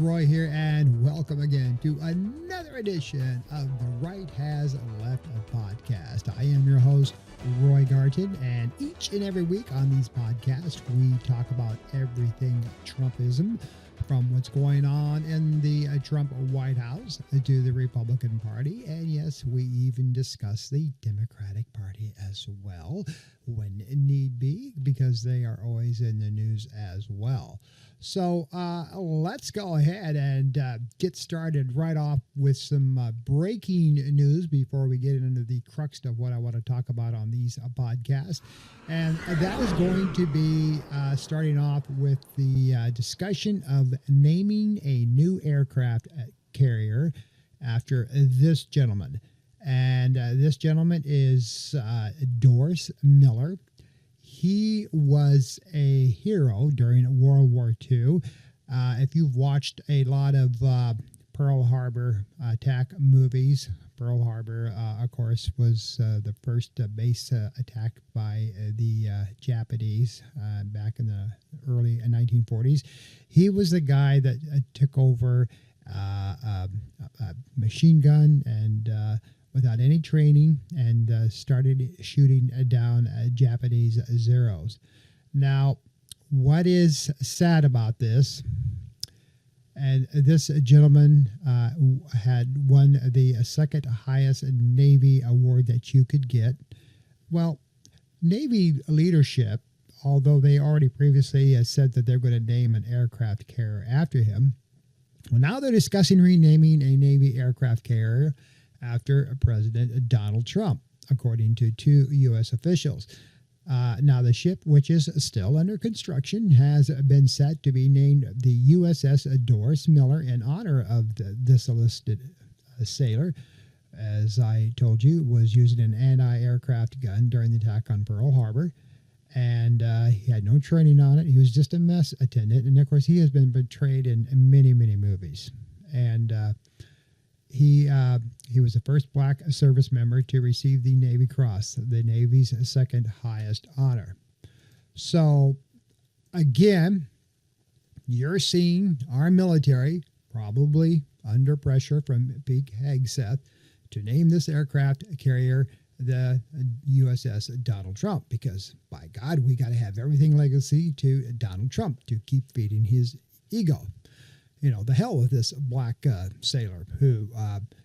Roy here, and welcome again to another edition of the Right Has Left podcast. I am your host, Roy Garton, and each and every week on these podcasts, we talk about everything Trumpism, from what's going on in the Trump White House to the Republican Party. And yes, we even discuss the Democratic Party as well when need be, because they are always in the news as well. So let's go ahead and get started right off with some breaking news before we get into the crux of what I want to talk about on these podcasts. And that is going to be starting off with the discussion of naming a new aircraft carrier after this gentleman. And this gentleman is Doris Miller. He was a hero during World War II. If you've watched a lot of Pearl Harbor attack movies, Pearl Harbor, of course, was the first base attack by the Japanese back in the early 1940s. He was the guy that took over a machine gun and without any training and started shooting down Japanese Zeros. Now, what is sad about this, and this gentleman had won the second highest Navy award that you could get. Well, Navy leadership, although they already previously said that they're going to name an aircraft carrier after him, well, now they're discussing renaming a Navy aircraft carrier after President Donald Trump, according to two U.S. officials. Now, the ship, which is still under construction, has been set to be named the USS Doris Miller in honor of this enlisted sailor. As I told you, was using an anti-aircraft gun during the attack on Pearl Harbor, and he had no training on it. He was just a mess attendant, and of course, he has been portrayed in many, many movies. And he was the first black service member to receive the Navy Cross, the Navy's second highest honor. So, again, you're seeing our military probably under pressure from Pete Hegseth to name this aircraft carrier the USS Donald Trump, because, by God, we got to have everything legacy to Donald Trump to keep feeding his ego. You know, the hell with this black sailor who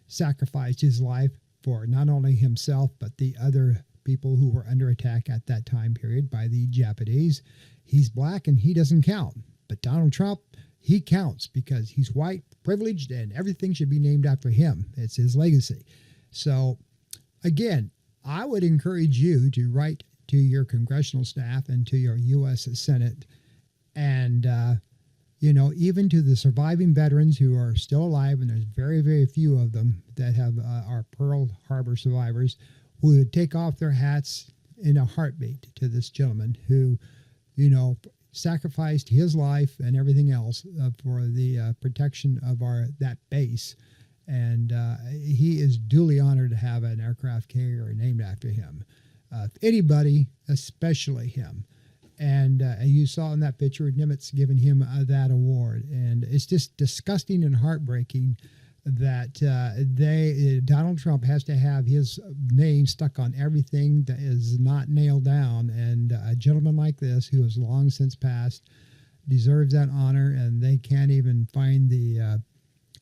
sacrificed his life for not only himself, but the other people who were under attack at that time period by the Japanese. He's black and he doesn't count. But Donald Trump, he counts because he's white, privileged, and everything should be named after him. It's his legacy. So, again, I would encourage you to write to your congressional staff and to your U.S. Senate and even to the surviving veterans who are still alive, and there's very, very few of them that have are Pearl Harbor survivors, who would take off their hats in a heartbeat to this gentleman who, sacrificed his life and everything else for the protection of that base. And he is duly honored to have an aircraft carrier named after him. Anybody, especially him. And you saw in that picture Nimitz giving him that award. And it's just disgusting and heartbreaking that Donald Trump has to have his name stuck on everything that is not nailed down. And a gentleman like this, who has long since passed, deserves that honor. And they can't even find the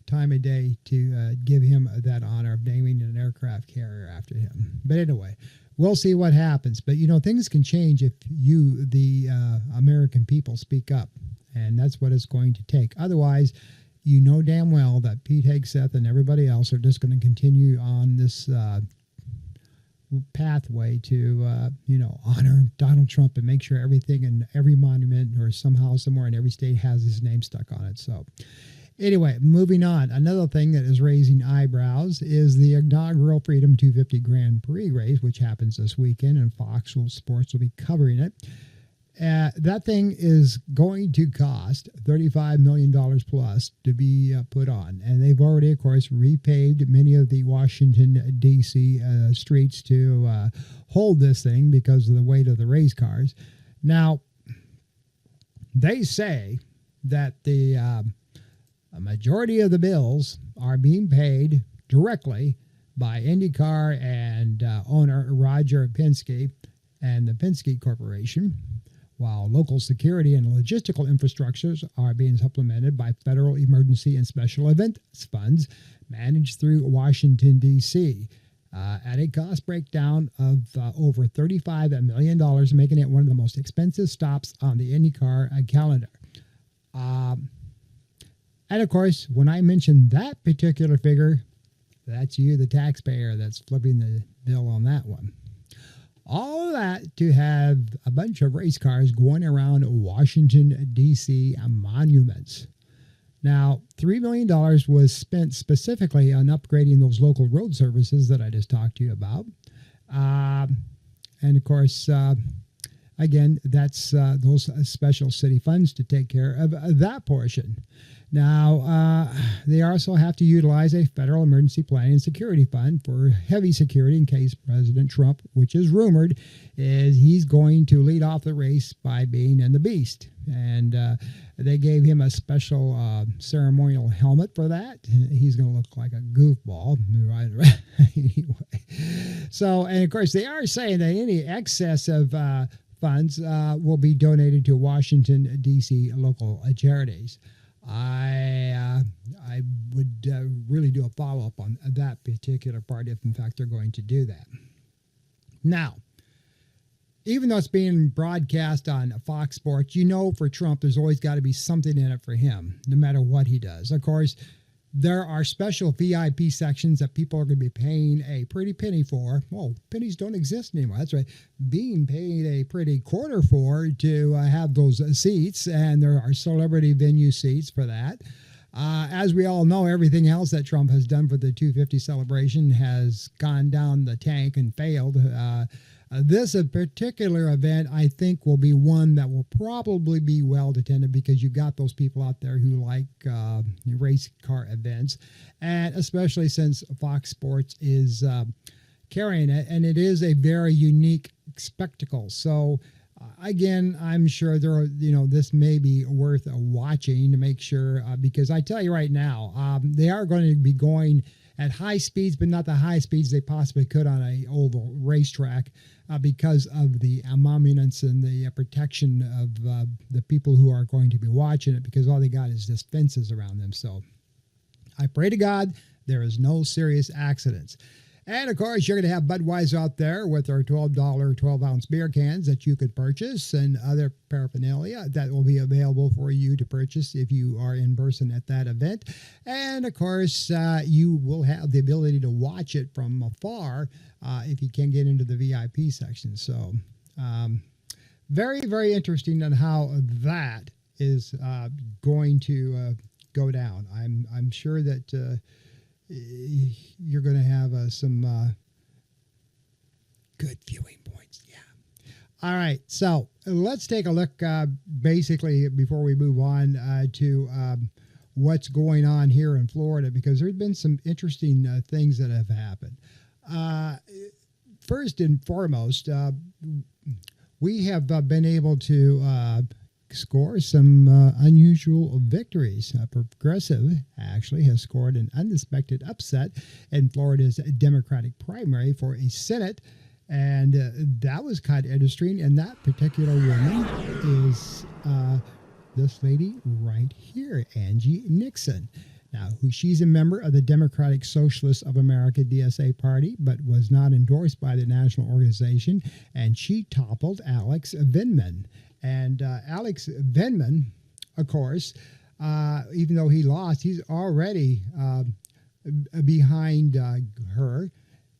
time of day to give him that honor of naming an aircraft carrier after him. But anyway, we'll see what happens. But, things can change if you, the American people, speak up. And that's what it's going to take. Otherwise, you know damn well that Pete Hegseth and everybody else are just going to continue on this pathway to, honor Donald Trump and make sure everything in every monument or somehow, somewhere in every state has his name stuck on it. So, anyway, moving on. Another thing that is raising eyebrows is the inaugural Freedom 250 Grand Prix race, which happens this weekend, and Fox Sports will be covering it. That thing is going to cost $35 million plus to be put on. And they've already, of course, repaved many of the Washington, D.C. Streets to hold this thing because of the weight of the race cars. Now, they say that the majority of the bills are being paid directly by IndyCar and owner Roger Penske and the Penske Corporation, while local security and logistical infrastructures are being supplemented by federal emergency and special events funds managed through Washington, D.C., at a cost breakdown of over $35 million, making it one of the most expensive stops on the IndyCar calendar. And of course, when I mention that particular figure, that's you, the taxpayer, that's flipping the bill on that one. All of that to have a bunch of race cars going around Washington, D.C. monuments. Now, $3 million was spent specifically on upgrading those local road services that I just talked to you about. And of course, again, that's those special city funds to take care of that portion. Now, they also have to utilize a federal emergency planning and security fund for heavy security in case President Trump, which is rumored, is he's going to lead off the race by being in the Beast. And they gave him a special ceremonial helmet for that. He's going to look like a goofball. Anyway. So, and of course, they are saying that any excess of funds will be donated to Washington, D.C. local charities. I would really do a follow-up on that particular part if, in fact, they're going to do that. Now, even though it's being broadcast on Fox Sports, you know for Trump there's always got to be something in it for him, no matter what he does. Of course, there are special VIP sections that people are going to be paying a pretty penny for. Well, pennies don't exist anymore. That's right. Being paid a pretty quarter for to have those seats, and there are celebrity venue seats for that. As we all know, everything else that Trump has done for the 250 celebration has gone down the tank and failed. This particular event, I think, will be one that will probably be well attended because you got those people out there who like race car events, and especially since Fox Sports is carrying it, and it is a very unique spectacle. So, again, I'm sure there are, this may be worth watching to make sure because I tell you right now, they are going to be going at high speeds, but not the high speeds they possibly could on a oval racetrack because of the monuments and the protection of the people who are going to be watching it, because all they got is just fences around them. So I pray to God there is no serious accidents. And, of course, you're going to have Budweiser out there with our $12 12-ounce beer cans that you could purchase and other paraphernalia that will be available for you to purchase if you are in person at that event. And, of course, you will have the ability to watch it from afar if you can get into the VIP section. So very, very interesting on how that is going to go down. I'm sure that you're going to have some good viewing points. Yeah. All right. So let's take a look basically before we move on to what's going on here in Florida, because there's been some interesting things that have happened. First and foremost, we have been able to score some unusual victories. Progressive actually has scored an unexpected upset in Florida's Democratic primary for a Senate, and that was kind of interesting. And that particular woman is this lady right here, Angie Nixon. Now, she's a member of the Democratic Socialists of America, DSA party, but was not endorsed by the national organization, and she toppled Alex Vindman. And Alex Vindman, of course, even though he lost, he's already behind her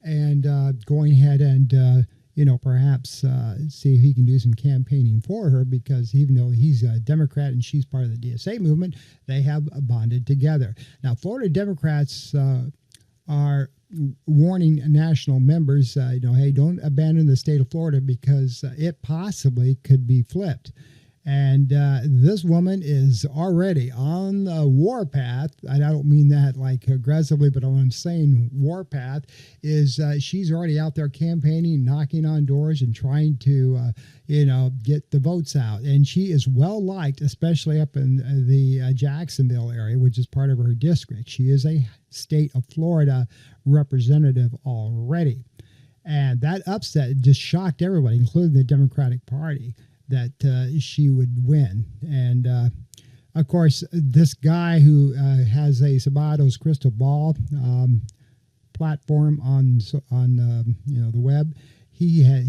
and going ahead and, perhaps see if he can do some campaigning for her, because even though he's a Democrat and she's part of the DSA movement, they have bonded together. Now, Florida Democrats are warning national members, hey, don't abandon the state of Florida because it possibly could be flipped. And this woman is already on the warpath. And I don't mean that like aggressively, but what I'm saying warpath is she's already out there campaigning, knocking on doors and trying to, get the votes out. And she is well liked, especially up in the Jacksonville area, which is part of her district. She is a state of Florida representative already. And that upset just shocked everybody, including the Democratic Party, that she would win. And of course, this guy who has a Sabato's crystal ball platform on the web, he had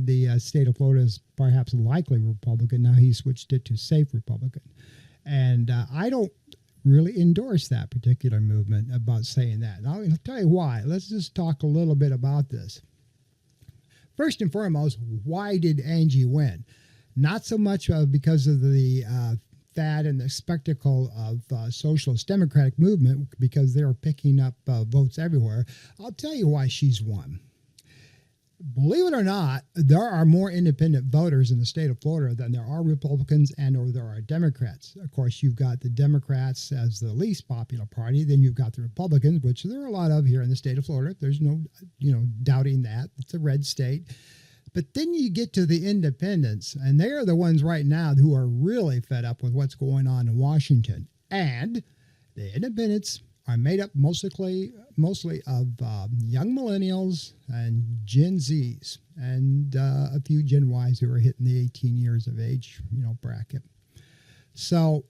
the state of Florida as perhaps likely Republican. Now he switched it to safe Republican, and I don't really endorse that particular movement about saying that. And I'll tell you why. Let's just talk a little bit about this. First and foremost, why did Angie win? Not so much because of the fad and the spectacle of socialist democratic movement, because they were picking up votes everywhere. I'll tell you why she's won. Believe it or not, there are more independent voters in the state of Florida than there are Republicans and or there are Democrats. Of course, you've got the Democrats as the least popular party. Then you've got the Republicans, which there are a lot of here in the state of Florida. There's no, doubting that. It's a red state. But then you get to the independents, and they are the ones right now who are really fed up with what's going on in Washington. And the independents are made up mostly of young millennials and Gen Zs and a few Gen Ys who are hitting the 18 years of age, bracket. So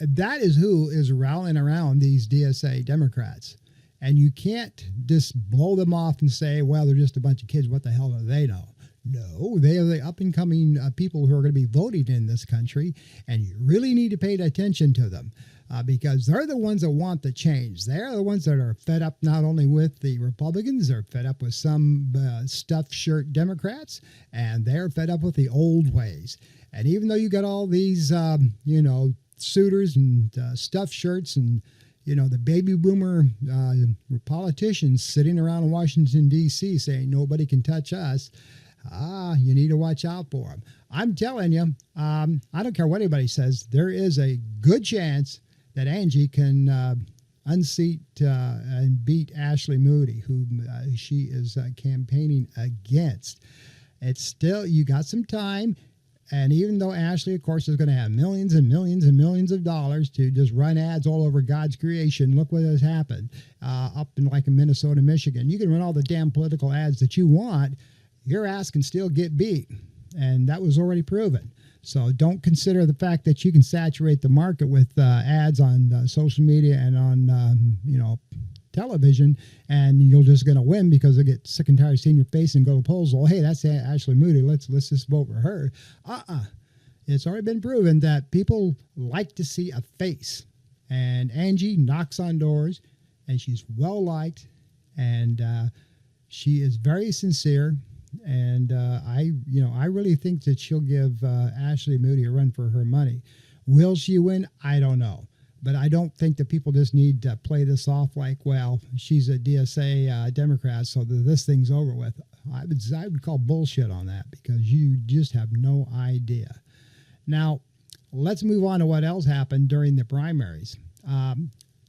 that is who is rallying around these DSA Democrats. And you can't just blow them off and say, well, they're just a bunch of kids. What the hell do they know? No, they are the up-and-coming people who are going to be voting in this country, and you really need to pay attention to them. Because they're the ones that want the change. They're the ones that are fed up not only with the Republicans, they're fed up with some stuffed shirt Democrats, and they're fed up with the old ways. And even though you got all these, suitors and stuffed shirts and, the baby boomer politicians sitting around in Washington, D.C. saying nobody can touch us, you need to watch out for them. I'm telling you, I don't care what anybody says, there is a good chance that Angie can unseat and beat Ashley Moody, who she is campaigning against. It's still, you got some time. And even though Ashley, of course, is going to have millions and millions and millions of dollars to just run ads all over God's creation, look what has happened up in Minnesota, Michigan. You can run all the damn political ads that you want. Your ass can still get beat. And that was already proven. So don't consider the fact that you can saturate the market with ads on social media and on, television, and you're just going to win because they get sick and tired of seeing your face and go to polls. Well, hey, that's Ashley Moody. Let's just vote for her. It's already been proven that people like to see a face. And Angie knocks on doors, and she's well liked, and she is very sincere. And I really think that she'll give Ashley Moody a run for her money. Will she win? I don't know. But I don't think that people just need to play this off like, well, she's a DSA Democrat, so this thing's over with. I would call bullshit on that because you just have no idea. Now, let's move on to what else happened during the primaries.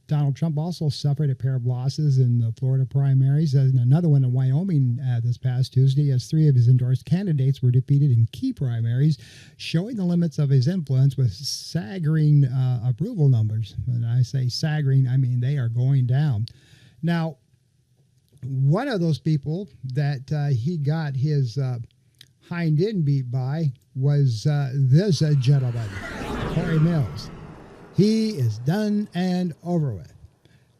Donald Trump also suffered a pair of losses in the Florida primaries and another one in Wyoming this past Tuesday, as three of his endorsed candidates were defeated in key primaries, showing the limits of his influence with staggering approval numbers. And I say staggering, I mean they are going down. Now, one of those people that he got his hind end beat by was this gentleman, Corey Mills. He is done and over with.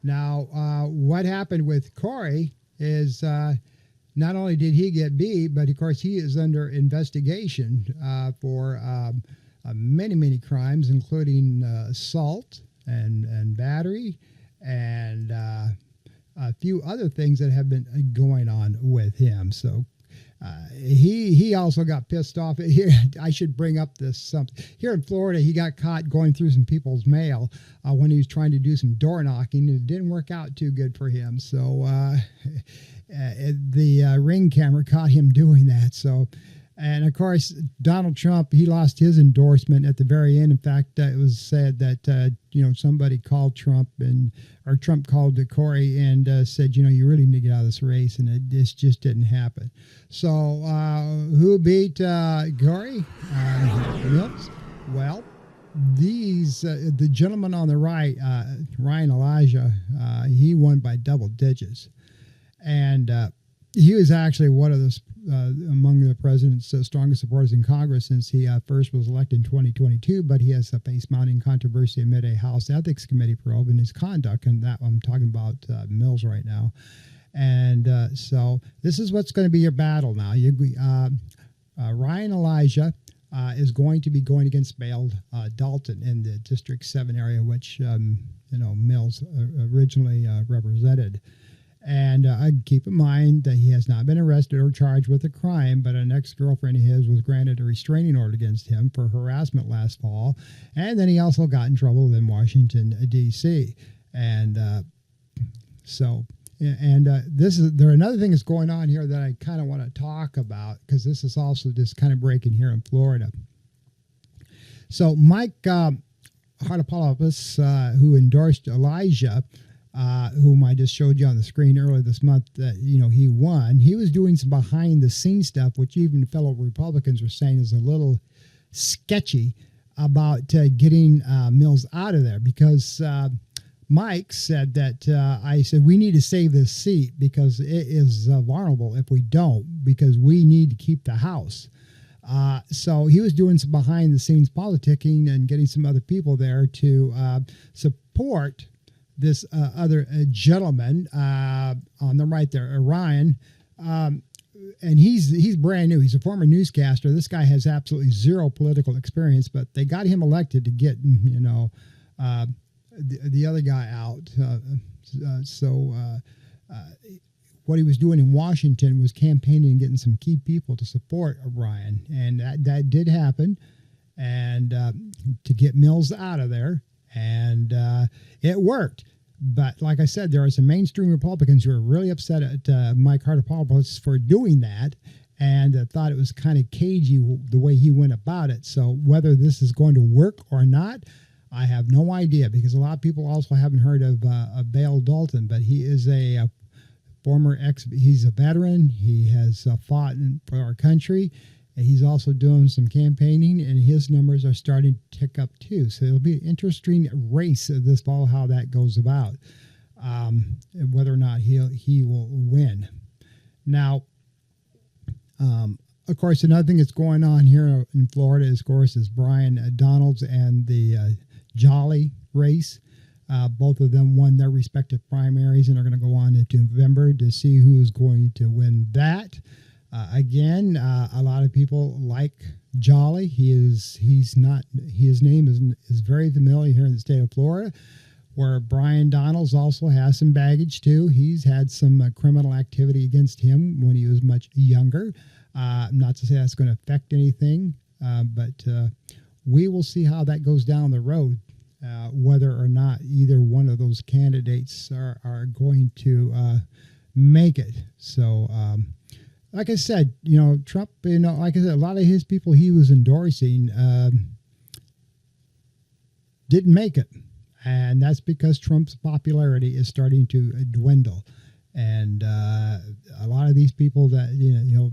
Now, what happened with Corey is not only did he get beat, but of course he is under investigation for many, many crimes, including assault and battery and a few other things that have been going on with him. So he also got pissed off. Here, I should bring up this something. Here in Florida, he got caught going through some people's mail when he was trying to do some door knocking. It didn't work out too good for him. So the Ring camera caught him doing that. So And of course, Donald Trump, he lost his endorsement at the very end. In fact, it was said that, somebody called Trump or Trump called to Corey and said, you really need to get out of this race. And this just didn't happen. So who beat Corey? Mills? Well, the gentleman on the right, Ryan Elijah, he won by double digits. And he was actually one of the among the president's strongest supporters in Congress since he first was elected in 2022, but he has faced mounting controversy amid a House Ethics Committee probe in his conduct, and that I'm talking about Mills right now. And so this is what's going to be your battle now. Ryan Elijah is going to be going against Bale Dalton in the District 7 area, which Mills originally represented. And keep in mind that he has not been arrested or charged with a crime, but an ex-girlfriend of his was granted a restraining order against him for harassment last fall. And then he also got in trouble in Washington, D.C. And another thing that's going on here that I kind of want to talk about, because this is also just kind of breaking here in Florida. So Mike Hartopoulos, who endorsed Elijah, whom I just showed you on the screen earlier this month, that he won. He was doing some behind-the-scenes stuff, which even fellow Republicans were saying is a little sketchy about getting Mills out of there, because Mike said that I said we need to save this seat because it is vulnerable if we don't, because we need to keep the House. So he was doing some behind-the-scenes politicking and getting some other people there to support this other gentleman on the right there, Ryan, and he's brand new. He's a former newscaster. This guy has absolutely zero political experience, but they got him elected to get the other guy out. What he was doing in Washington was campaigning and getting some key people to support Ryan, and that did happen, and to get Mills out of there. And it worked. But like I said, there are some mainstream Republicans who are really upset at Mike Hartopoulos for doing that, and thought it was kind of cagey the way he went about it. So whether this is going to work or not, I have no idea, because a lot of people also haven't heard of Bale Dalton, but he is a he's a veteran. He has fought for our country. And he's also doing some campaigning, and his numbers are starting to tick up too. So it'll be an interesting race this fall, how that goes about, whether or not he will win. Now, of course, another thing that's going on here in Florida is Brian Donalds and the Jolly race. Both of them won their respective primaries and are going to go on into November to see who is going to win that. Again, a lot of people like Jolly. His name is very familiar here in the state of Florida, where Brian Donalds also has some baggage too. He's had some criminal activity against him when he was much younger. Not to say that's going to affect anything, but we will see how that goes down the road, whether or not either one of those candidates are going to make it. So, like I said, Trump, like I said, a lot of his people he was endorsing didn't make it. And that's because Trump's popularity is starting to dwindle. And a lot of these people that,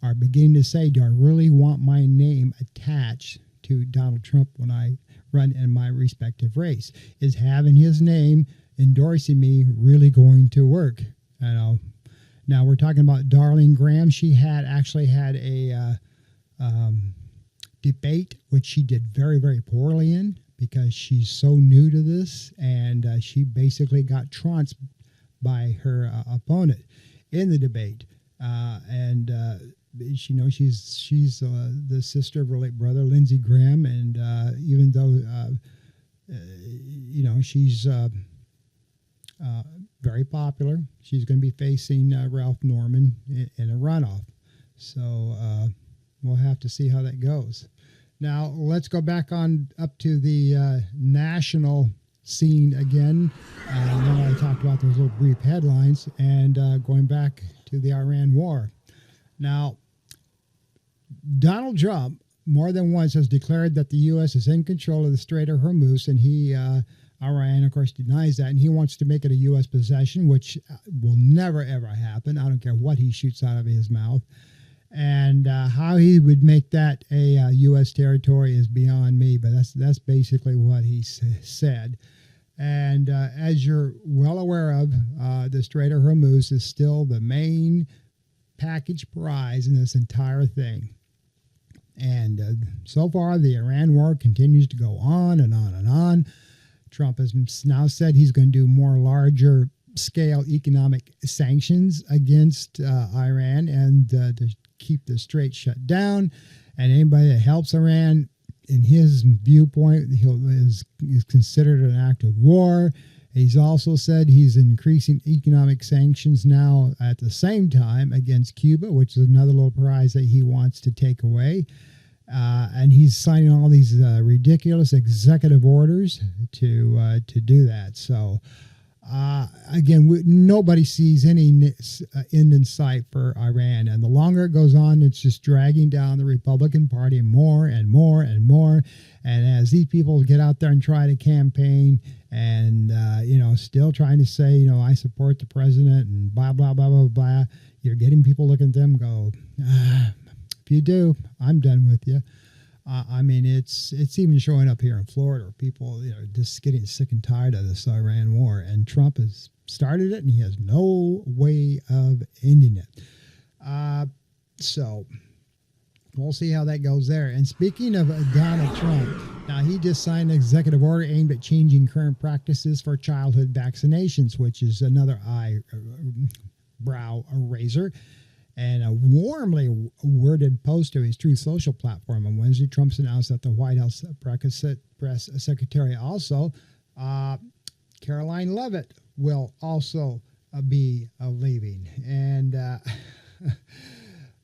are beginning to say, do I really want my name attached to Donald Trump when I run in my respective race? Is having his name endorsing me really going to work? Now we're talking about Darlene Graham. She actually had a debate, which she did very, very poorly in because she's so new to this, and she basically got trounced by her opponent in the debate. She's the sister of her late brother, Lindsey Graham, and even though she's very popular, she's going to be facing Ralph Norman in a runoff. So we'll have to see how that goes. Now let's go back on up to the national scene again. Now I talked about those little brief headlines, and going back to the Iran war. Now, Donald Trump more than once has declared that the U.S. is in control of the Strait of Hormuz, and Iran, of course, denies that, and he wants to make it a U.S. possession, which will never, ever happen. I don't care what he shoots out of his mouth. And how he would make that a U.S. territory is beyond me, but that's basically what he said. And as you're well aware of, the Strait of Hormuz is still the main package prize in this entire thing. And so far, the Iran war continues to go on and on and on. Trump has now said he's going to do more larger scale economic sanctions against Iran and to keep the strait shut down. And anybody that helps Iran, in his viewpoint, is considered an act of war. He's also said he's increasing economic sanctions now at the same time against Cuba, which is another little prize that he wants to take away. And he's signing all these ridiculous executive orders to do that. So, again, nobody sees any end in sight for Iran. And the longer it goes on, it's just dragging down the Republican Party more and more and more. And as these people get out there and try to campaign and, still trying to say, I support the president and blah, blah, blah, blah, blah, you're getting people looking at them go, if you do, I'm done with you. It's even showing up here in Florida where people just getting sick and tired of this Iran war. And Trump has started it, and he has no way of ending it. So we'll see how that goes there. And speaking of Donald Trump, now he just signed an executive order aimed at changing current practices for childhood vaccinations, which is another eyebrow raiser. And a warmly worded post to his Truth Social platform on Wednesday, Trump's announced that the White House press secretary also, Caroline Leavitt, will also be leaving. And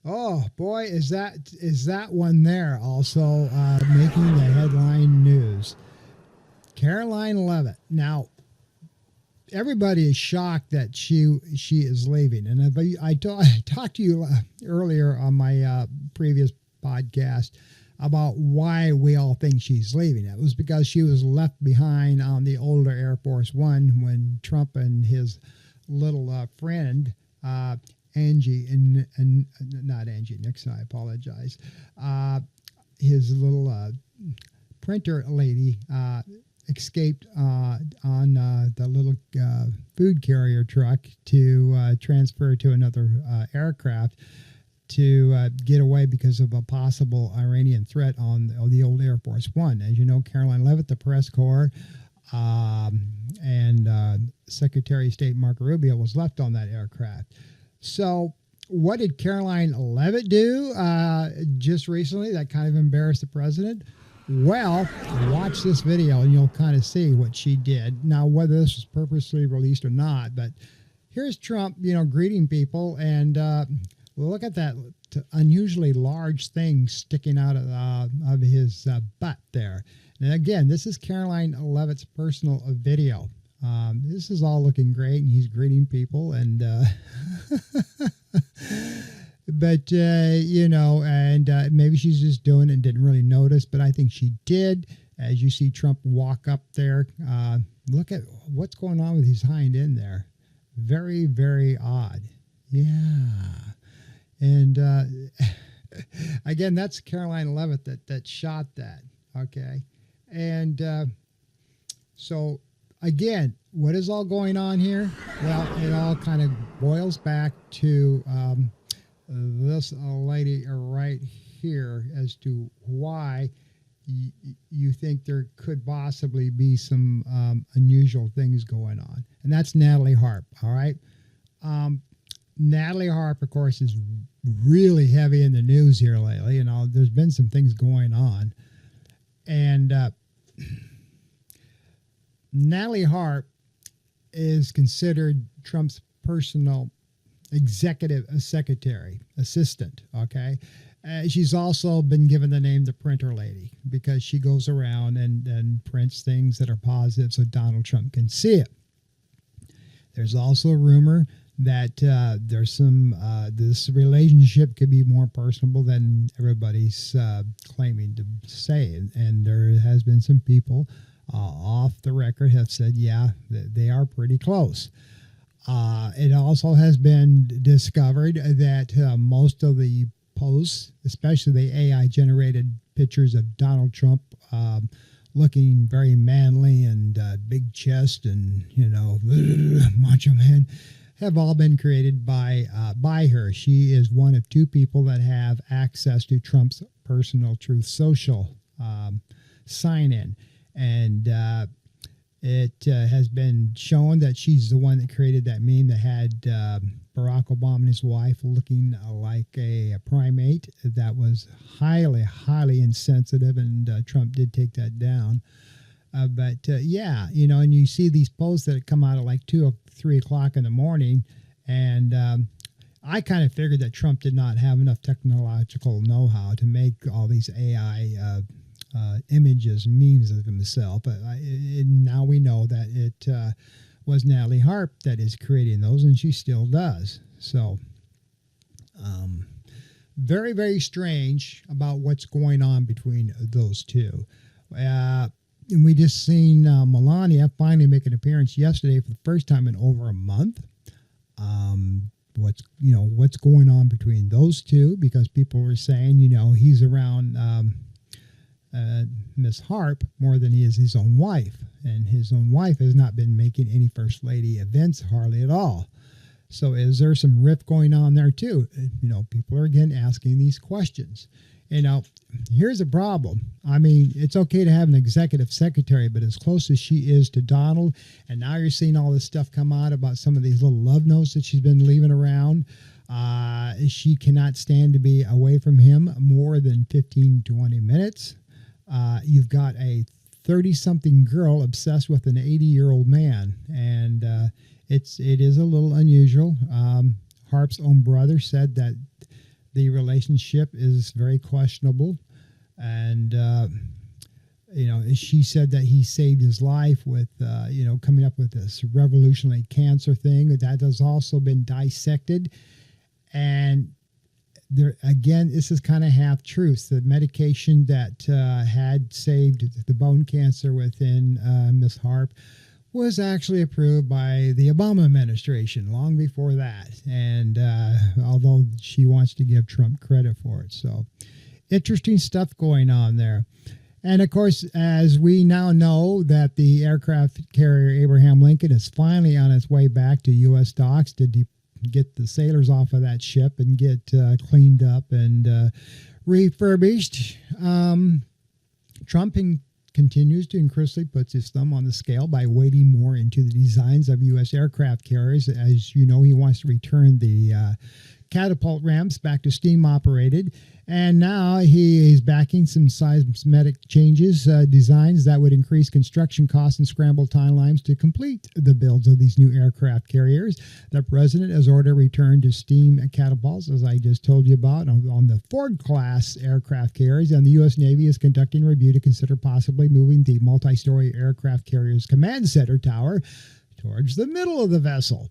oh boy, is that one there also making the headline news? Caroline Leavitt. Now, everybody is shocked that she is leaving. And I talked to you earlier on my previous podcast about why we all think she's leaving. It was because she was left behind on the older Air Force One when Trump and his little friend, Angie, and not Angie Nixon, I apologize, his little printer lady, escaped on the little food carrier truck to transfer to another aircraft to get away because of a possible Iranian threat on the old Air Force One. As you know, Caroline Leavitt, the press corps, and Secretary of State Marco Rubio was left on that aircraft. So what did Caroline Leavitt do just recently that kind of embarrassed the president? Well, watch this video and you'll kind of see what she did. Now, whether this was purposely released or not, but here's Trump, greeting people, and look at that unusually large thing sticking out of his butt there. And again, this is Caroline Leavitt's personal video. This is all looking great, and he's greeting people, and but maybe she's just doing it and didn't really notice, but I think she did. As you see Trump walk up there, look at what's going on with his hind end there. Very, very odd. Yeah. And again, that's Caroline Leavitt that shot that. Okay. And so again, what is all going on here? Well, it all kind of boils back to this lady right here as to why you think there could possibly be some unusual things going on. And that's Natalie Harp, all right? Natalie Harp, of course, is really heavy in the news here lately. There's been some things going on. And Natalie Harp is considered Trump's personal executive secretary, assistant, okay? She's also been given the name the printer lady because she goes around and prints things that are positive so Donald Trump can see it. There's also a rumor that there's some this relationship could be more personable than everybody's claiming to say, and there has been some people off the record have said, yeah, they are pretty close. It also has been discovered that most of the posts, especially the AI generated pictures of Donald Trump looking very manly and big chest and, macho man, have all been created by her. She is one of two people that have access to Trump's personal Truth Social sign-in. And it has been shown that she's the one that created that meme that had Barack Obama and his wife looking like a primate. That was highly, highly insensitive, and Trump did take that down. But yeah, and you see these posts that come out at like 2 or 3 o'clock in the morning, and I kind of figured that Trump did not have enough technological know-how to make all these AI images, memes of himself. But now we know that it was Natalie Harp that is creating those, and she still does. So very, very strange about what's going on between those two. And we just seen Melania finally make an appearance yesterday for the first time in over a month. What's going on between those two? Because people were saying, he's around Miss Harp more than he is his own wife, and his own wife has not been making any First Lady events hardly at all. So is there some rift going on there too? People are again asking these questions. Here's a problem. I mean, it's okay to have an executive secretary, but as close as she is to Donald, and now you're seeing all this stuff come out about some of these little love notes that she's been leaving around. She cannot stand to be away from him more than 15, 20 minutes. You've got a 30-something girl obsessed with an 80-year-old man, and it is a little unusual. Harp's own brother said that the relationship is very questionable, and she said that he saved his life with coming up with this revolutionary cancer thing that has also been dissected, and there again, this is kind of half truths. The medication that had saved the bone cancer within Miss Harp was actually approved by the Obama administration long before that. And although she wants to give Trump credit for it. So interesting stuff going on there. And of course, as we now know that the aircraft carrier Abraham Lincoln is finally on its way back to U.S. docks to get the sailors off of that ship and get cleaned up and refurbished. Trump continues to increasingly puts his thumb on the scale by wading more into the designs of U.S. aircraft carriers. As you know, he wants to return the catapult ramps back to steam operated. And now he is backing some seismic changes, designs that would increase construction costs and scramble timelines to complete the builds of these new aircraft carriers. The president has ordered a return to steam catapults, as I just told you about, on the Ford-class aircraft carriers. And the U.S. Navy is conducting a review to consider possibly moving the multi-story aircraft carrier's command center tower towards the middle of the vessel.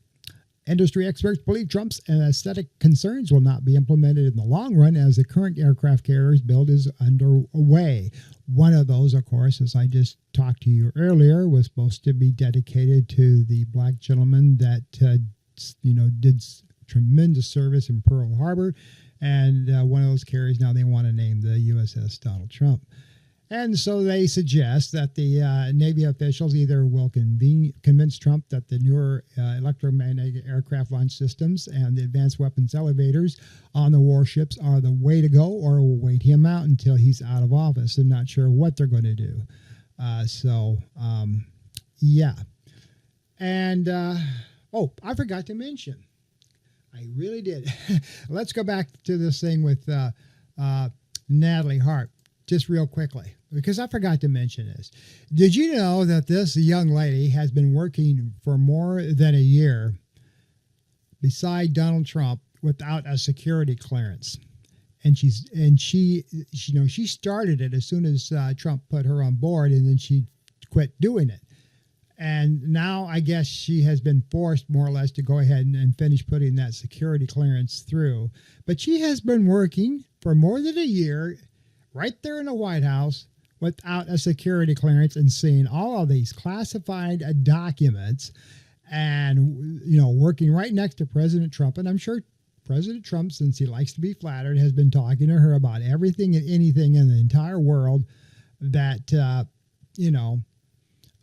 Industry experts believe Trump's aesthetic concerns will not be implemented in the long run as the current aircraft carrier's build is underway. One of those, of course, as I just talked to you earlier, was supposed to be dedicated to the black gentleman that, did tremendous service in Pearl Harbor. And one of those carriers now they want to name the USS Donald Trump. And so they suggest that the Navy officials either will convince Trump that the newer electromagnetic aircraft launch systems and the advanced weapons elevators on the warships are the way to go, or will wait him out until he's out of office. I'm not sure what they're going to do. Yeah. And, I forgot to mention. I really did. Let's go back to this thing with Natalie Harp. Just real quickly, because I forgot to mention this. Did you know that this young lady has been working for more than a year beside Donald Trump without a security clearance? And she started it as soon as Trump put her on board, and then she quit doing it. And now I guess she has been forced more or less to go ahead and finish putting that security clearance through. But she has been working for more than a year right there in the White House without a security clearance and seeing all of these classified documents and, working right next to President Trump. And I'm sure President Trump, since he likes to be flattered, has been talking to her about everything and anything in the entire world that,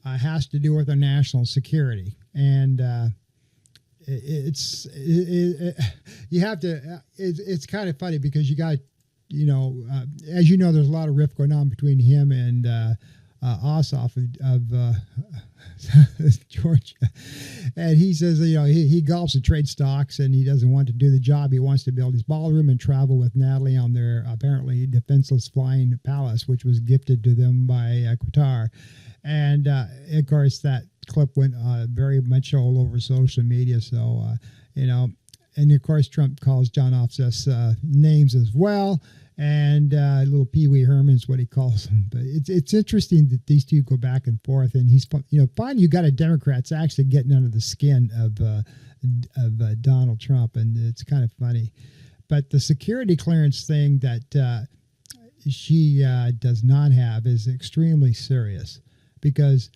has to do with our national security. And it's kind of funny because you got, as you know, there's a lot of rift going on between him and Ossoff of Georgia. And he says, he gulps at trade stocks and he doesn't want to do the job. He wants to build his ballroom and travel with Natalie on their apparently defenseless flying palace, which was gifted to them by Qatar. And, of course, that clip went very much all over social media. So, and, of course, Trump calls John Offset's names as well. And little Pee Wee Herman is what he calls him. But it's interesting that these two go back and forth. And he's, finally you got a Democrat that's actually getting under the skin of Donald Trump. And it's kind of funny. But the security clearance thing that she does not have is extremely serious. Because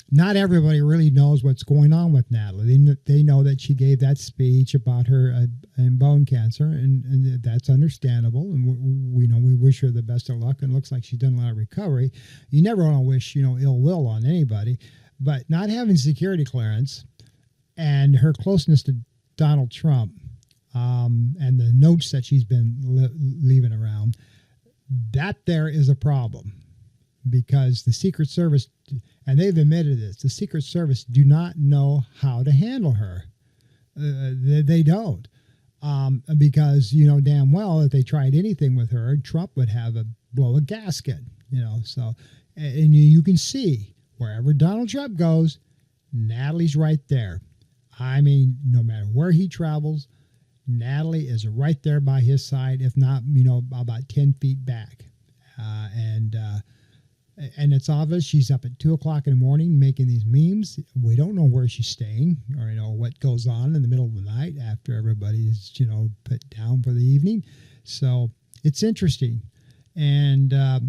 not everybody really knows what's going on with Natalie. They know that she gave that speech about her bone cancer, and that's understandable. And we wish her the best of luck, and it looks like she's done a lot of recovery. You never want to wish ill will on anybody, but not having security clearance and her closeness to Donald Trump and the notes that she's been leaving around, that there is a problem. Because the Secret Service, and they've admitted this, the Secret Service do not know how to handle her. They don't. Because, damn well, if they tried anything with her, Trump would have blow a gasket, So, and you can see wherever Donald Trump goes, Natalie's right there. I mean, no matter where he travels, Natalie is right there by his side, if not, about 10 feet back. And it's obvious she's up at 2 o'clock in the morning making these memes. We don't know where she's staying or, what goes on in the middle of the night after everybody's, put down for the evening. So it's interesting. And, I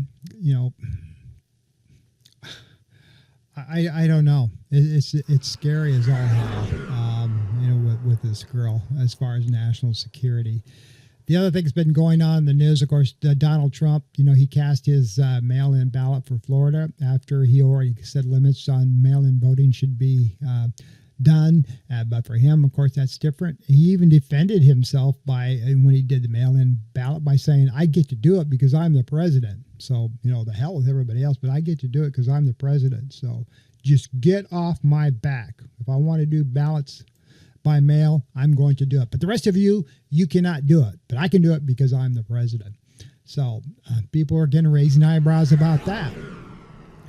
don't know. It's scary as all hell, with this girl as far as national security. The other thing that's been going on in the news, of course, Donald Trump, he cast his mail-in ballot for Florida after he already said limits on mail-in voting should be done. But for him, of course, that's different. He even defended himself when he did the mail-in ballot by saying, I get to do it because I'm the president. So, the hell with everybody else, but I get to do it because I'm the president. So just get off my back. If I want to do ballots by mail, I'm going to do it. But the rest of you cannot do it. But I can do it because I'm the president. So people are getting raising eyebrows about that.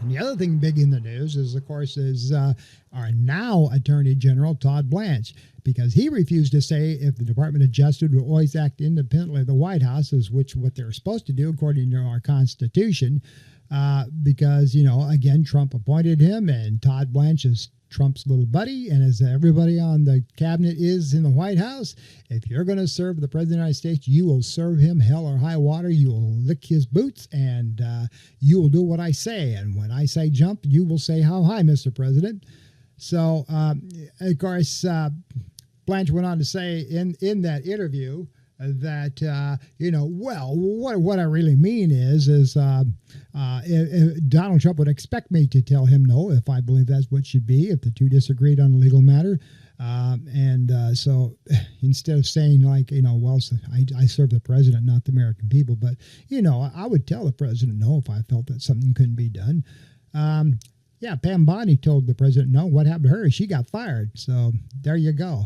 And the other thing big in the news is, of course, our now Attorney General, Todd Blanche, because he refused to say if the Department of Justice would always act independently of the White House, what they're supposed to do according to our Constitution, because, again, Trump appointed him, and Todd Blanche is Trump's little buddy, and as everybody on the cabinet is in the White House, if you're going to serve the President of the United States, you will serve him hell or high water. You will lick his boots, and you will do what I say. And when I say jump, you will say how high, Mr. President. So, of course, Blanche went on to say in that interview that, what I really mean is if Donald Trump would expect me to tell him no if I believe that's what should be, if the two disagreed on a legal matter. So instead of saying I serve the president, not the American people, but, I would tell the president no if I felt that something couldn't be done. Pam Bondi told the president no. What happened to her? She got fired. So there you go.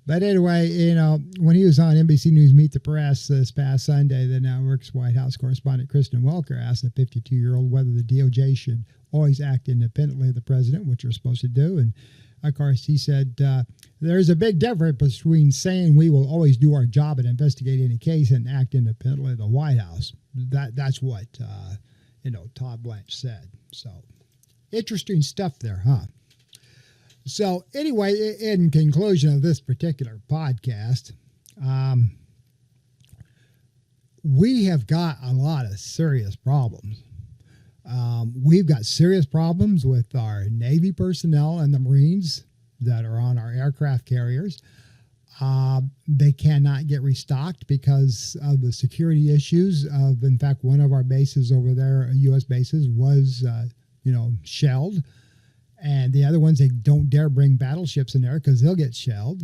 But anyway, when he was on NBC News Meet the Press this past Sunday, the network's White House correspondent Kristen Welker asked the 52-year-old whether the DOJ should always act independently of the president, which you're supposed to do. And, of course, he said, there's a big difference between saying we will always do our job and investigate any case and act independently of the White House. That's what, Todd Blanche said. So Interesting stuff there, huh? So anyway, in conclusion of this particular podcast, we have got a lot of serious problems. We've got serious problems with our Navy personnel and the Marines that are on our aircraft carriers. They cannot get restocked because of the security issues of, in fact, one of our bases over there, U.S. bases, was, shelled. And the other ones, they don't dare bring battleships in there because they'll get shelled.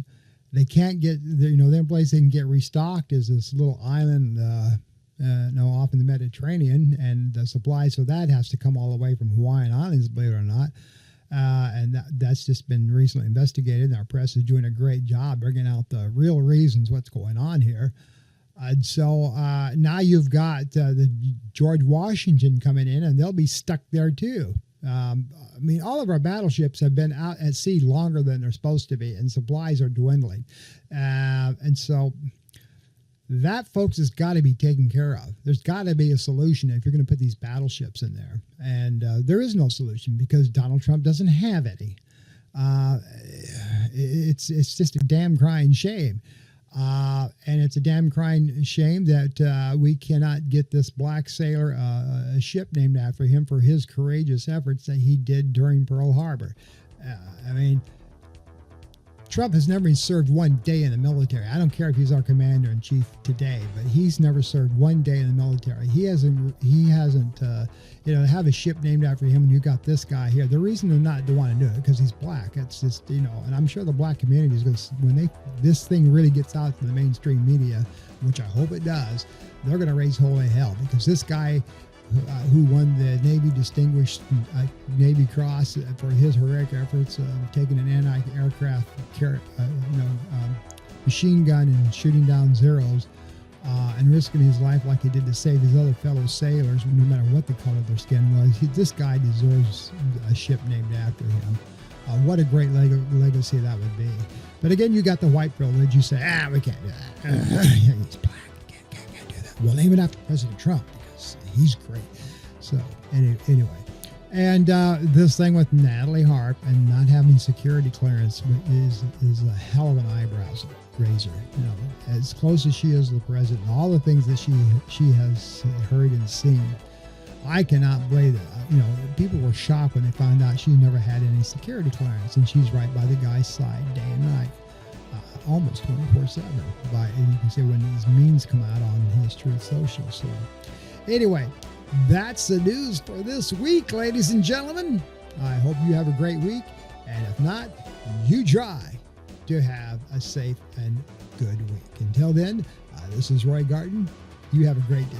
They can't get, the only place they can get restocked is this little island, off in the Mediterranean, and the supplies for that has to come all the way from Hawaiian Islands, believe it or not. And that's just been recently investigated, and our press is doing a great job bringing out the real reasons what's going on here. And so now you've got the George Washington coming in, and they'll be stuck there too. All of our battleships have been out at sea longer than they're supposed to be, and supplies are dwindling. And so that, folks, has got to be taken care of. There's got to be a solution if you're going to put these battleships in there. And there is no solution because Donald Trump doesn't have any. It's just a damn crying shame. And it's a damn crying shame that we cannot get this black sailor a ship named after him for his courageous efforts that he did during Pearl Harbor. Trump has never served one day in the military. I don't care if he's our commander-in-chief today, but he's never served one day in the military. He hasn't have a ship named after him, and you got this guy here. The reason they're not to want to do it because he's black. It's just, and I'm sure the black community is going to, when this thing really gets out to the mainstream media, which I hope it does, they're going to raise holy hell because this guy who won the Navy Distinguished Navy Cross for his heroic efforts of taking an anti-aircraft machine gun and shooting down Zeros and risking his life like he did to save his other fellow sailors, no matter what the color of their skin was. This guy deserves a ship named after him. What a great legacy that would be. But again, you got the white privilege. You say, we can't do that. He's black. Can't do that. Well, name it after President Trump. He's great. So anyway, and this thing with Natalie Harp and not having security clearance is a hell of an eyebrow raiser. As close as she is to the president, all the things that she has heard and seen, I cannot believe that. People were shocked when they found out she never had any security clearance, and she's right by the guy's side day and night, almost 24/7. And you can see when these memes come out on his Truth Social. So. Anyway, that's the news for this week, ladies and gentlemen. I hope you have a great week. And if not, you try to have a safe and good week. Until then, this is Roy Garten. You have a great day.